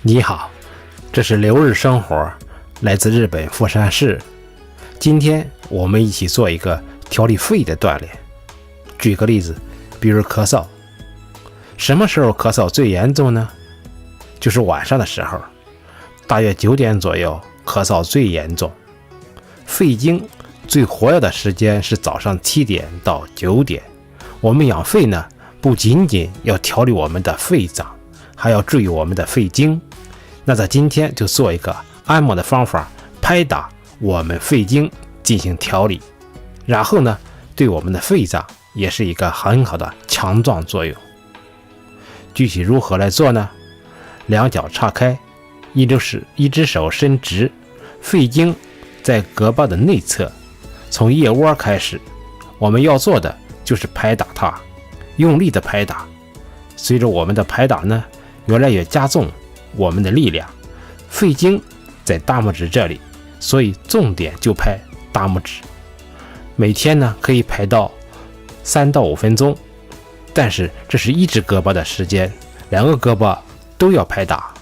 你好，这是流日生活，来自日本富山市。今天我们一起做一个调理肺的锻炼。举个例子，比如咳嗽。什么时候咳嗽最严重呢？就是晚上的时候，大约9点左右，咳嗽最严重。肺经最活跃的时间是早上7点到9点。我们养肺呢，不仅仅要调理我们的肺脏，还要注意我们的肺经。那在今天就做一个按摩的方法，拍打我们肺经进行调理，然后呢，对我们的肺脏也是一个很好的强壮作用。具体如何来做呢？两脚岔开，一只手伸直，肺经在胳膊的内侧，从腋窝开始。我们要做的就是拍打它，用力的拍打。随着我们的拍打呢，越来越加重我们的力量。肺经在大拇指这里，所以重点就拍大拇指。每天呢可以拍到3到5分钟，但是这是一只胳膊的时间，2个胳膊都要拍打。